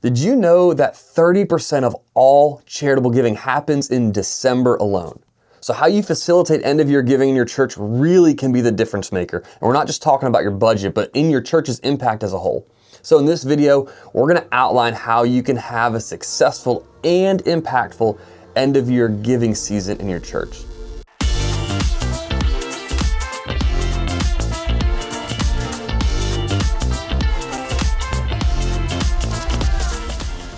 Did you know that 30% of all charitable giving happens in December alone? So how you facilitate end of year giving in your church really can be the difference maker. And we're not just talking about your budget, but in your church's impact as a whole. So in this video, we're gonna outline how you can have a successful and impactful end of year giving season in your church.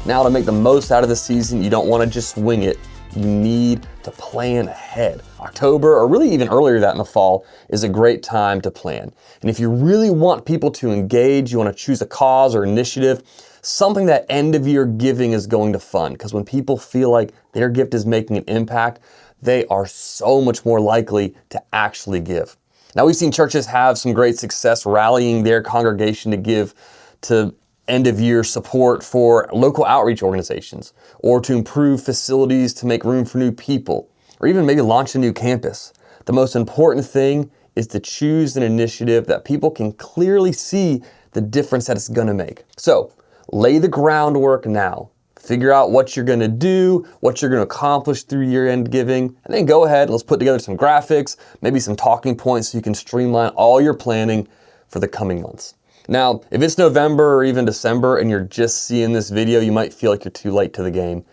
Now, to make the most out of the season, you don't want to just wing it. You need to plan ahead. October, or really even earlier that in the fall, is a great time to plan. And if you really want people to engage, you want to choose a cause or initiative, something that end of year giving is going to fund. Because when people feel like their gift is making an impact, they are so much more likely to actually give. Now, we've seen churches have some great success rallying their congregation to give to end of year support for local outreach organizations, or to improve facilities to make room for new people, or even maybe launch a new campus. The most important thing is to choose an initiative that people can clearly see the difference that it's gonna make. So lay the groundwork now. Figure out what you're gonna do, what you're gonna accomplish through year-end giving, and then go ahead and let's put together some graphics, maybe some talking points so you can streamline all your planning for the coming months. Now, if it's November or even December and you're just seeing this video, you might feel like you're too late to the game.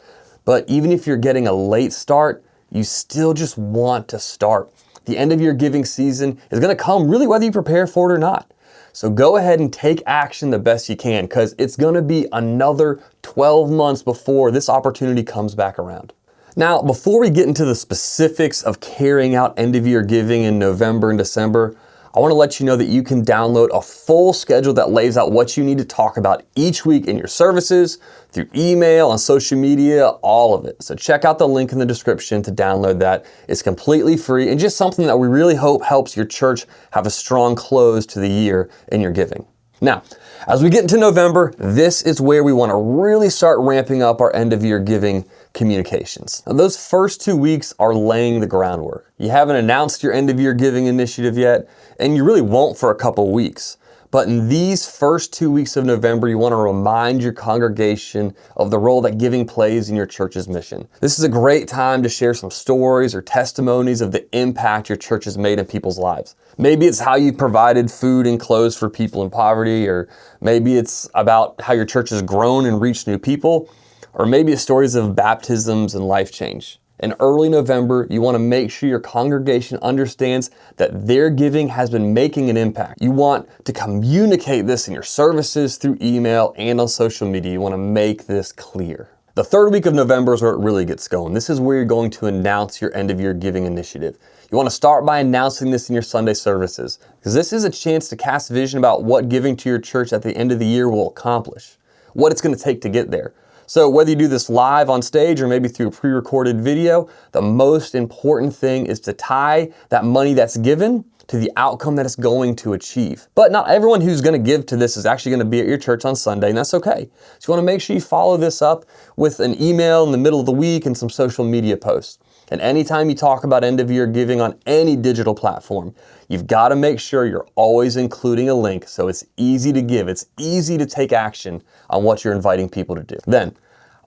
But even if you're getting a late start, you still just want to start. The end of your giving season is gonna come really whether you prepare for it or not. So go ahead and take action the best you can, because it's gonna be another 12 months before this opportunity comes back around. Now, before we get into the specifics of carrying out end of year giving in November and December, I want to let you know that you can download a full schedule that lays out what you need to talk about each week in your services, through email, on social media, all of it. So check out the link in the description to download that. It's completely free and just something that we really hope helps your church have a strong close to the year in your giving. Now, as we get into November, this is where we want to really start ramping up our end of year giving communications. Now, those first 2 weeks are laying the groundwork. You haven't announced your end of year giving initiative yet, and you really won't for a couple weeks. But in these first 2 weeks of November, you want to remind your congregation of the role that giving plays in your church's mission. This is a great time to share some stories or testimonies of the impact your church has made in people's lives. Maybe it's how you provided food and clothes for people in poverty, or maybe it's about how your church has grown and reached new people, or maybe it's stories of baptisms and life change. In early November, you want to make sure your congregation understands that their giving has been making an impact. You want to communicate this in your services, through email, and on social media. You want to make this clear. The third week of November is where it really gets going. This is where you're going to announce your end of year giving initiative. You want to start by announcing this in your Sunday services, because this is a chance to cast vision about what giving to your church at the end of the year will accomplish, what it's going to take to get there. So whether you do this live on stage or maybe through a pre-recorded video, the most important thing is to tie that money that's given to the outcome that it's going to achieve. But not everyone who's going to give to this is actually going to be at your church on Sunday, and that's okay. So you want to make sure you follow this up with an email in the middle of the week and some social media posts. And anytime you talk about end of year giving on any digital platform, you've got to make sure you're always including a link so it's easy to give. It's easy to take action on what you're inviting people to do. Then,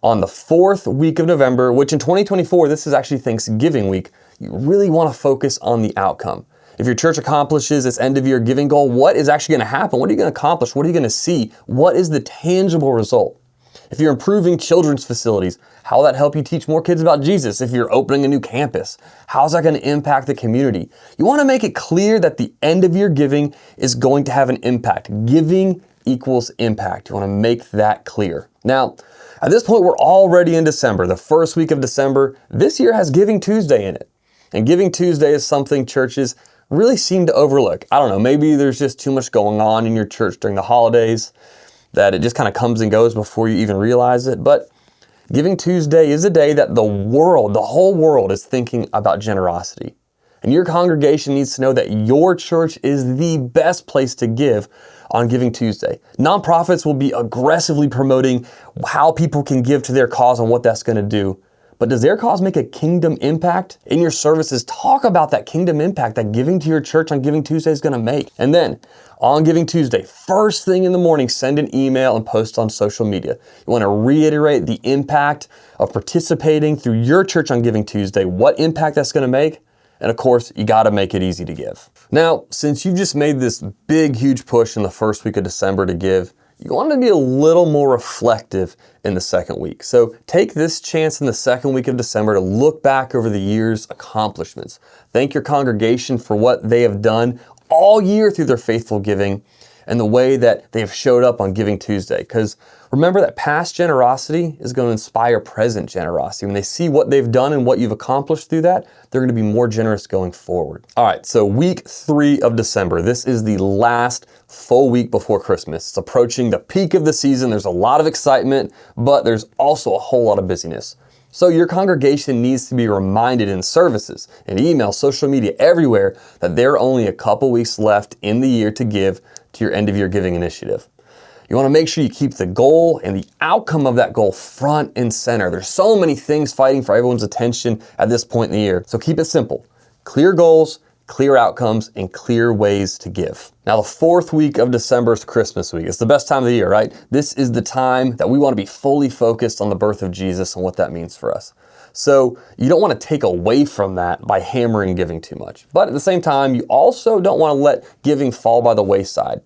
on the fourth week of November, which in 2024, this is actually Thanksgiving week, you really want to focus on the outcome. If your church accomplishes its end of year giving goal, what is actually going to happen? What are you going to accomplish? What are you going to see? What is the tangible result? If you're improving children's facilities, how will that help you teach more kids about Jesus? If you're opening a new campus, how's that going to impact the community? You want to make it clear that the end of year giving is going to have an impact. Giving equals impact. You want to make that clear. Now, at this point, we're already in December, the first week of December. This year has Giving Tuesday in it. And Giving Tuesday is something churches really seem to overlook. I don't know, maybe there's just too much going on in your church during the holidays that it just kind of comes and goes before you even realize it. But Giving Tuesday is a day that the whole world is thinking about generosity. And your congregation needs to know that your church is the best place to give on Giving Tuesday. Nonprofits will be aggressively promoting how people can give to their cause and what that's going to do. But does their cause make a kingdom impact? In your services, talk about that kingdom impact that giving to your church on Giving Tuesday is going to make. And then on Giving Tuesday, first thing in the morning, send an email and post on social media. You want to reiterate the impact of participating through your church on Giving Tuesday, what impact that's going to make. And of course, you got to make it easy to give. Now, since you just made this big, huge push in the first week of December to give, you want to be a little more reflective in the second week. So take this chance in the second week of December to look back over the year's accomplishments. Thank your congregation for what they have done all year through their faithful giving and the way that they have showed up on Giving Tuesday. Because remember that past generosity is going to inspire present generosity. When they see what they've done and what you've accomplished through that, they're going to be more generous going forward. All right, so week 3 of December. This is the last full week before Christmas. It's approaching the peak of the season. There's a lot of excitement, but there's also a whole lot of busyness. So your congregation needs to be reminded in services, in email, social media, everywhere, that there are only a couple weeks left in the year to give to your end of year giving initiative. You want to make sure you keep the goal and the outcome of that goal front and center. There's so many things fighting for everyone's attention at this point in the year. So keep it simple. Clear goals, clear outcomes, and clear ways to give. Now, the 4th week of December is Christmas week. It's the best time of the year, right? This is the time that we want to be fully focused on the birth of Jesus and what that means for us. So you don't want to take away from that by hammering giving too much. But at the same time, you also don't want to let giving fall by the wayside.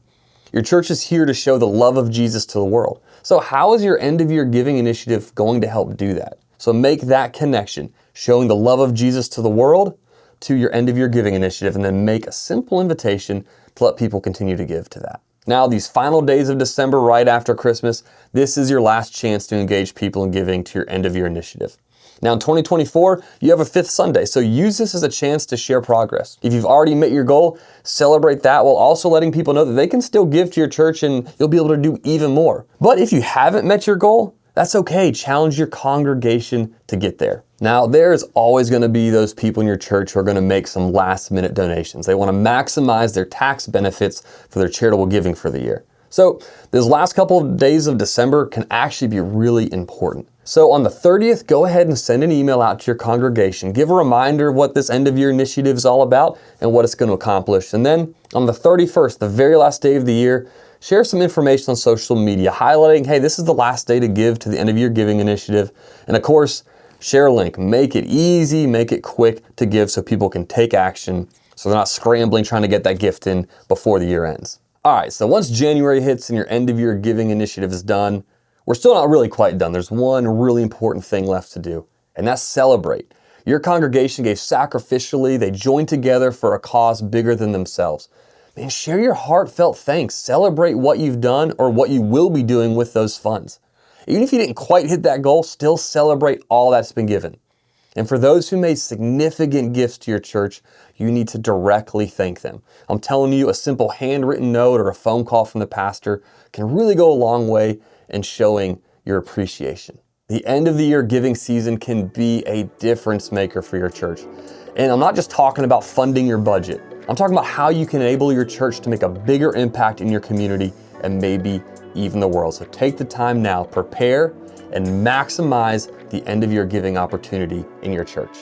Your church is here to show the love of Jesus to the world. So how is your end of year giving initiative going to help do that? So make that connection, showing the love of Jesus to the world, to your end of year giving initiative, and then make a simple invitation to let people continue to give to that. Now, these final days of December right after Christmas, this is your last chance to engage people in giving to your end of year initiative. Now in 2024, you have a 5th Sunday, so use this as a chance to share progress. If you've already met your goal, celebrate that while also letting people know that they can still give to your church and you'll be able to do even more. But if you haven't met your goal, that's okay. Challenge your congregation to get there. Now, there's always going to be those people in your church who are going to make some last-minute donations. They want to maximize their tax benefits for their charitable giving for the year. So those last couple of days of December can actually be really important. So on the 30th, go ahead and send an email out to your congregation. Give a reminder of what this end of year initiative is all about and what it's going to accomplish. And then on the 31st, the very last day of the year, share some information on social media highlighting, hey, this is the last day to give to the end of year giving initiative. And of course, share a link. Make it easy, make it quick to give so people can take action so they're not scrambling trying to get that gift in before the year ends. All right, so once January hits and your end of year giving initiative is done, we're still not really quite done. There's one really important thing left to do, and that's celebrate. Your congregation gave sacrificially. They joined together for a cause bigger than themselves. Man, share your heartfelt thanks. Celebrate what you've done or what you will be doing with those funds. Even if you didn't quite hit that goal, still celebrate all that's been given. And for those who made significant gifts to your church, you need to directly thank them. I'm telling you, a simple handwritten note or a phone call from the pastor can really go a long way in showing your appreciation. The end of the year giving season can be a difference maker for your church. And I'm not just talking about funding your budget. I'm talking about how you can enable your church to make a bigger impact in your community and maybe even the world. So take the time now, prepare and maximize the end of year giving opportunity in your church.